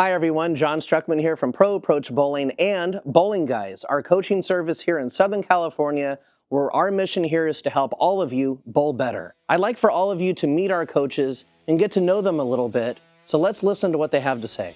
Hi everyone, John Struckman here from Pro Approach Bowling and Bowling Guys, our coaching service here in Southern California, where our mission here is to help all of you bowl better. I'd like for all of you to meet our coaches and get to know them a little bit, so let's listen to what they have to say.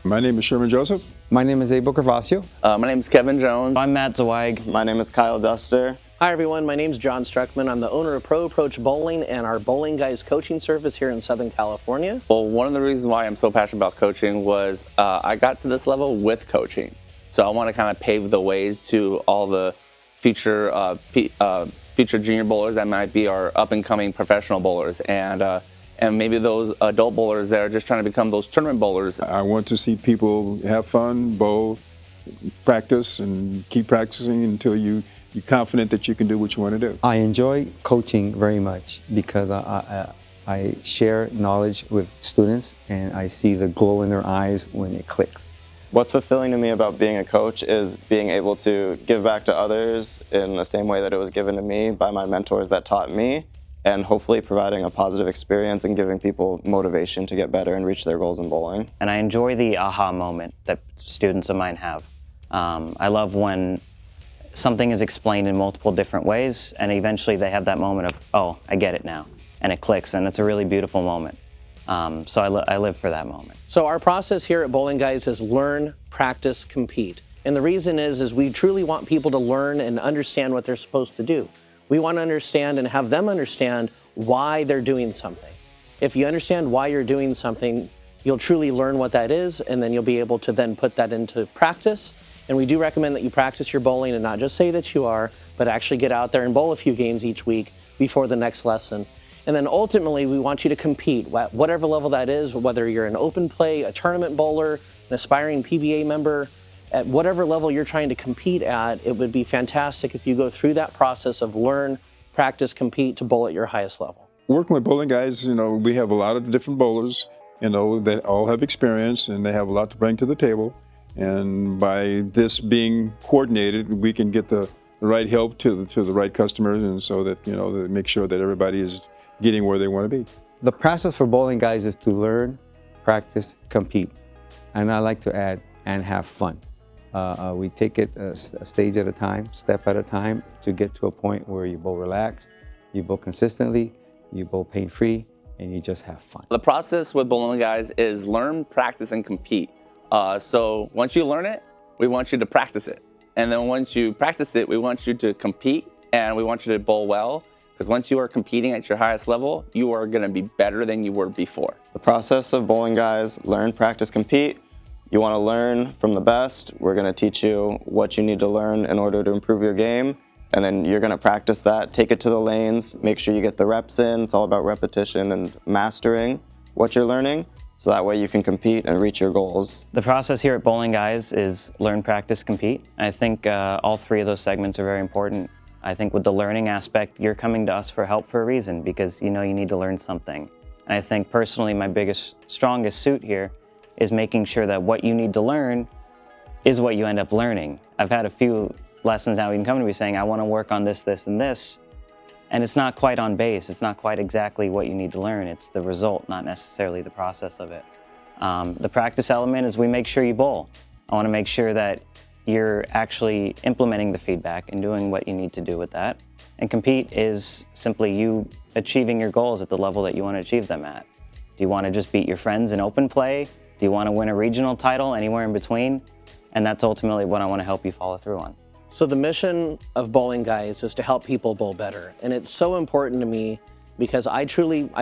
My name is Sherman Joseph. My name is Abel Carvasio. My name is Kevin Jones. I'm Matt Zweig. My name is Kyle Duster. Hi everyone, my name is John Struckman. I'm the owner of Pro Approach Bowling and our Bowling Guys coaching service here in Southern California. Well, one of the reasons why I'm so passionate about coaching was I got to this level with coaching. So I want to kind of pave the way to all the future junior bowlers that might be our up-and-coming professional bowlers, and maybe those adult bowlers that are just trying to become those tournament bowlers. I want to see people have fun, bowl, practice, and keep practicing until you're confident that you can do what you want to do. I enjoy coaching very much because I share knowledge with students and I see the glow in their eyes when it clicks. What's fulfilling to me about being a coach is being able to give back to others in the same way that it was given to me by my mentors that taught me, and hopefully providing a positive experience and giving people motivation to get better and reach their goals in bowling. And I enjoy the aha moment that students of mine have. I love when something is explained in multiple different ways and eventually they have that moment of, oh, I get it now, and it clicks, and it's a really beautiful moment. So I live for that moment. So our process here at Bowling Guys is learn, practice, compete. And the reason is we truly want people to learn and understand what they're supposed to do. We want to understand and have them understand why they're doing something. If you understand why you're doing something, you'll truly learn what that is, and then you'll be able to then put that into practice. And we do recommend that you practice your bowling and not just say that you are, but actually get out there and bowl a few games each week before the next lesson. And then ultimately, we want you to compete, whatever level that is, whether you're an open play, a tournament bowler, an aspiring PBA member, at whatever level you're trying to compete at, it would be fantastic if you go through that process of learn, practice, compete to bowl at your highest level. Working with Bowling Guys, we have a lot of different bowlers, that all have experience and they have a lot to bring to the table. And by this being coordinated, we can get the right help to the right customers, and so that, to make sure that everybody is getting where they want to be. The process for Bowling Guys is to learn, practice, compete. And I like to add, and have fun. We take it a stage at a time, step at a time, to get to a point where you bowl relaxed, you bowl consistently, you bowl pain-free, and you just have fun. The process with Bowling Guys is learn, practice, and compete. So once you learn it, we want you to practice it. And then once you practice it, we want you to compete, and we want you to bowl well. Because once you are competing at your highest level, you are going to be better than you were before. The process of Bowling Guys, learn, practice, compete. You want to learn from the best. We're going to teach you what you need to learn in order to improve your game. And then you're going to practice that, take it to the lanes, make sure you get the reps in. It's all about repetition and mastering what you're learning, so that way you can compete and reach your goals. The process here at Bowling Guys is learn, practice, compete. I think all three of those segments are very important. I think with the learning aspect, you're coming to us for help for a reason, because you need to learn something. And I think personally my strongest suit here is making sure that what you need to learn is what you end up learning. I've had a few lessons now, you can come to me saying, I want to work on this, this, and this. And it's not quite on base. It's not quite exactly what you need to learn. It's the result, not necessarily the process of it. The practice element is we make sure you bowl. I want to make sure that you're actually implementing the feedback and doing what you need to do with that. And compete is simply you achieving your goals at the level that you want to achieve them at. Do you want to just beat your friends in open play? Do you want to win a regional title, anywhere in between? And that's ultimately what I want to help you follow through on. So the mission of Bowling Guys is to help people bowl better. And it's so important to me because I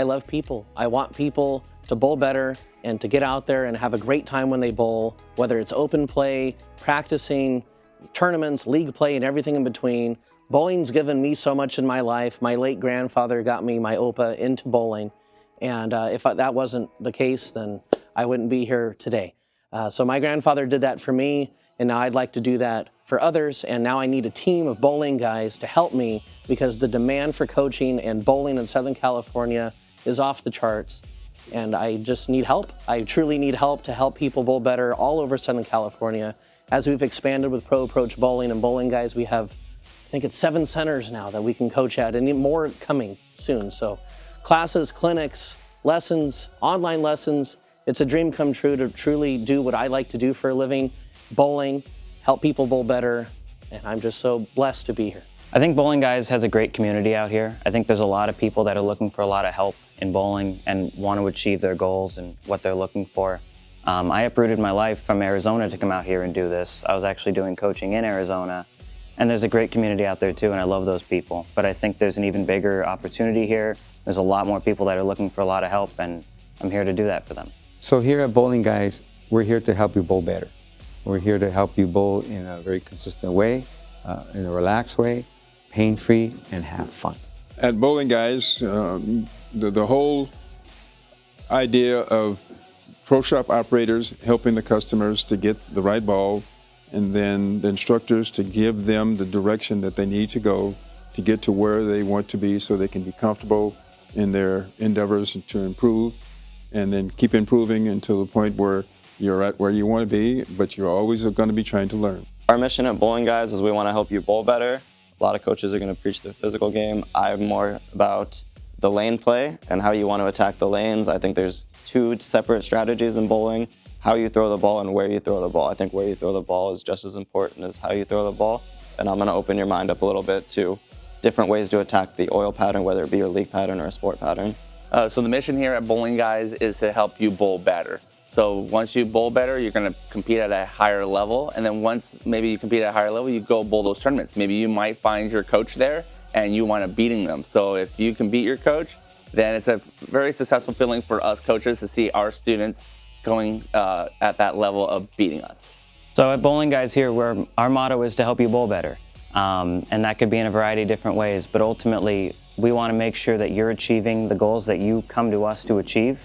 love people. I want people to bowl better and to get out there and have a great time when they bowl, whether it's open play, practicing, tournaments, league play, and everything in between. Bowling's given me so much in my life. My late grandfather got me, my Opa, into bowling. And if that wasn't the case, then I wouldn't be here today. So my grandfather did that for me, and now I'd like to do that for others. And now I need a team of Bowling Guys to help me, because the demand for coaching and bowling in Southern California is off the charts. And I just need help. I truly need help to help people bowl better all over Southern California. As we've expanded with Pro Approach Bowling and Bowling Guys, we have, I think it's 7 centers now that we can coach at, and more coming soon. So classes, clinics, lessons, online lessons, It's a dream come true to truly do what I like to do for a living, bowling, help people bowl better, and I'm just so blessed to be here. I think Bowling Guys has a great community out here. I think there's a lot of people that are looking for a lot of help in bowling and want to achieve their goals and what they're looking for. I uprooted my life from Arizona to come out here and do this. I was actually doing coaching in Arizona, and there's a great community out there too, and I love those people. But I think there's an even bigger opportunity here. There's a lot more people that are looking for a lot of help, and I'm here to do that for them. So here at Bowling Guys, we're here to help you bowl better. We're here to help you bowl in a very consistent way, in a relaxed way, pain-free, and have fun. At Bowling Guys, the whole idea of pro shop operators helping the customers to get the right ball, and then the instructors to give them the direction that they need to go to get to where they want to be so they can be comfortable in their endeavors to improve, and then keep improving until the point where you're at where you want to be, but you're always going to be trying to learn. Our mission at Bowling Guys is we want to help you bowl better. A lot of coaches are going to preach the physical game. I'm more about the lane play and how you want to attack the lanes. I think there's two separate strategies in bowling: how you throw the ball and where you throw the ball. I think where you throw the ball is just as important as how you throw the ball. And I'm going to open your mind up a little bit to different ways to attack the oil pattern, whether it be your league pattern or a sport pattern. So the mission here at Bowling Guys is to help you bowl better. So once you bowl better, you're going to compete at a higher level. And then once maybe you compete at a higher level, you go bowl those tournaments. Maybe you might find your coach there and you want to beating them. So if you can beat your coach, then it's a very successful feeling for us coaches to see our students going at that level of beating us. So at Bowling Guys here, our motto is to help you bowl better. And that could be in a variety of different ways, but ultimately we want to make sure that you're achieving the goals that you come to us to achieve.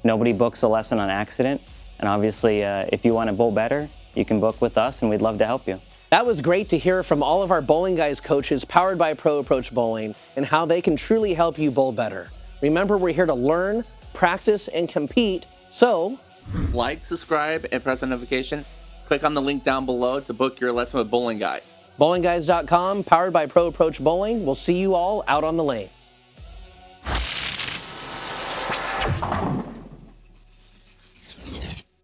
Nobody books a lesson on accident, and obviously if you want to bowl better, you can book with us and we'd love to help you. That was great to hear from all of our Bowling Guys coaches powered by Pro Approach Bowling and how they can truly help you bowl better. Remember, we're here to learn, practice, and compete, so Like, subscribe, and press the notification. Click on the link down below to book your lesson with Bowling Guys. bowlingguys.com, powered by Pro Approach Bowling. We'll see you all out on the lanes.